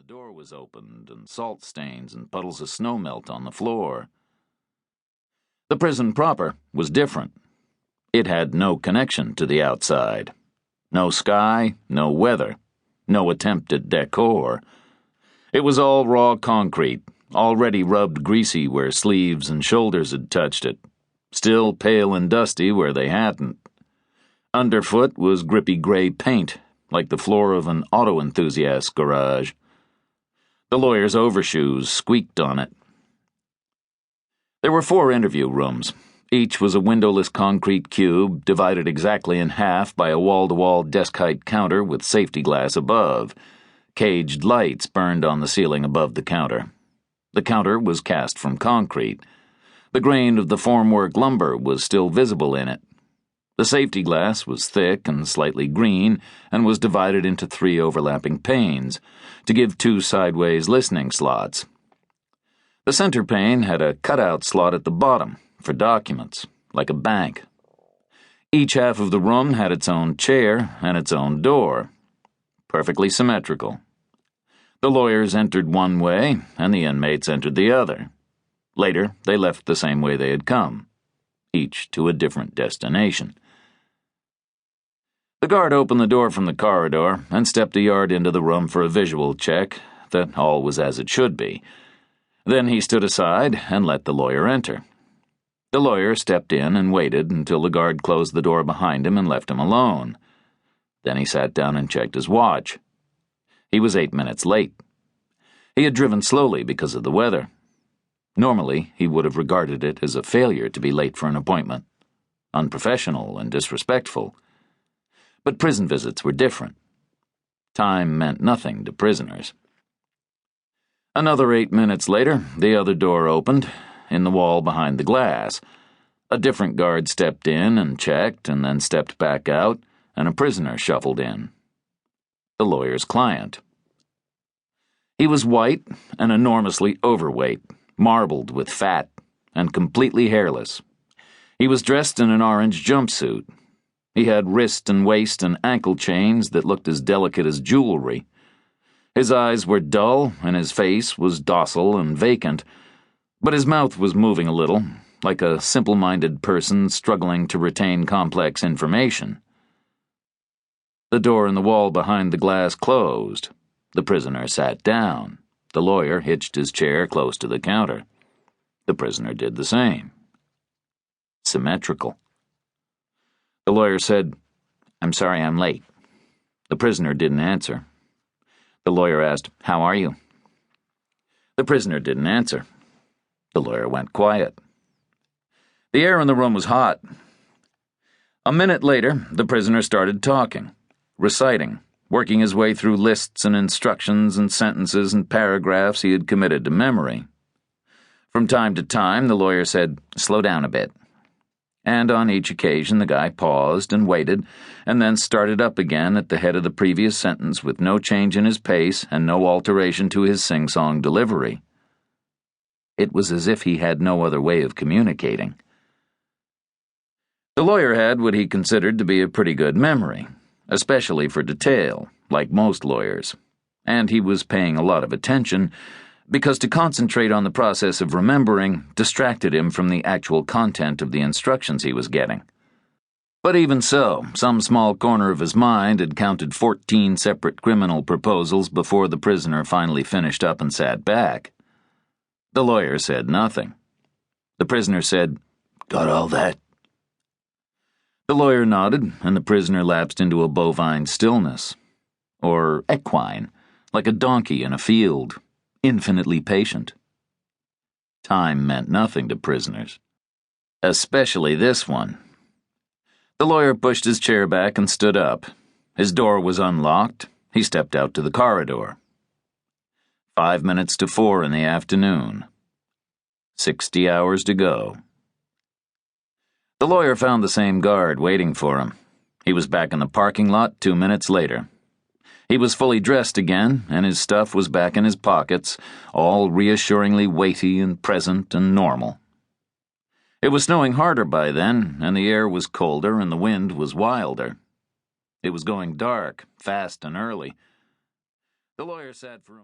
door was opened and salt stains and puddles of snow melt on the floor. The prison proper was different. It had no connection to the outside. No sky, no weather, no attempt at decor. It was all raw concrete, already rubbed greasy where sleeves and shoulders had touched it, still pale and dusty where they hadn't. Underfoot was grippy gray paint, like the floor of an auto enthusiast's garage. The lawyer's overshoes squeaked on it. There were 4 interview rooms. Each was a windowless concrete cube divided exactly in half by a wall-to-wall desk-height counter with safety glass above. Caged lights burned on the ceiling above the counter. The counter was cast from concrete. The grain of the formwork lumber was still visible in it. The safety glass was thick and slightly green and was divided into 3 overlapping panes to give 2 sideways listening slots. The center pane had a cutout slot at the bottom for documents, like a bank. Each half of the room had its own chair and its own door, perfectly symmetrical. The lawyers entered one way and the inmates entered the other. Later, they left the same way they had come, each to a different destination. The guard opened the door from the corridor and stepped a yard into the room for a visual check that all was as it should be. Then he stood aside and let the lawyer enter. The lawyer stepped in and waited until the guard closed the door behind him and left him alone. Then he sat down and checked his watch. He was 8 minutes late. He had driven slowly because of the weather. Normally, he would have regarded it as a failure to be late for an appointment. Unprofessional and disrespectful. But prison visits were different. Time meant nothing to prisoners. Another 8 minutes later, the other door opened, in the wall behind the glass. A different guard stepped in and checked and then stepped back out, and a prisoner shuffled in. The lawyer's client. He was white and enormously overweight, marbled with fat, and completely hairless. He was dressed in an orange jumpsuit. He had wrist and waist and ankle chains that looked as delicate as jewelry. His eyes were dull and his face was docile and vacant, but his mouth was moving a little, like a simple-minded person struggling to retain complex information. The door in the wall behind the glass closed. The prisoner sat down. The lawyer hitched his chair close to the counter. The prisoner did the same. Symmetrical. The lawyer said, "I'm sorry I'm late." The prisoner didn't answer. The lawyer asked, "How are you?" The prisoner didn't answer. The lawyer went quiet. The air in the room was hot. A minute later, the prisoner started talking, reciting, working his way through lists and instructions and sentences and paragraphs he had committed to memory. From time to time, the lawyer said, "Slow down a bit." And on each occasion, the guy paused and waited, and then started up again at the head of the previous sentence with no change in his pace and no alteration to his sing-song delivery. It was as if he had no other way of communicating. The lawyer had what he considered to be a pretty good memory, especially for detail, like most lawyers, and he was paying a lot of attention because to concentrate on the process of remembering distracted him from the actual content of the instructions he was getting. But even so, some small corner of his mind had counted 14 separate criminal proposals before the prisoner finally finished up and sat back. The lawyer said nothing. The prisoner said, "Got all that?" The lawyer nodded, and the prisoner lapsed into a bovine stillness, or equine, like a donkey in a field, infinitely patient. Time meant nothing to prisoners, especially this one. The lawyer pushed his chair back and stood up. His door was unlocked. He stepped out to the corridor. 5 minutes to 4 in the afternoon. 60 hours to go. The lawyer found the same guard waiting for him. He was back in the parking lot 2 minutes later. He was fully dressed again, and his stuff was back in his pockets, all reassuringly weighty and present and normal. It was snowing harder by then, and the air was colder and the wind was wilder. It was going dark, fast and early. The lawyer sat for a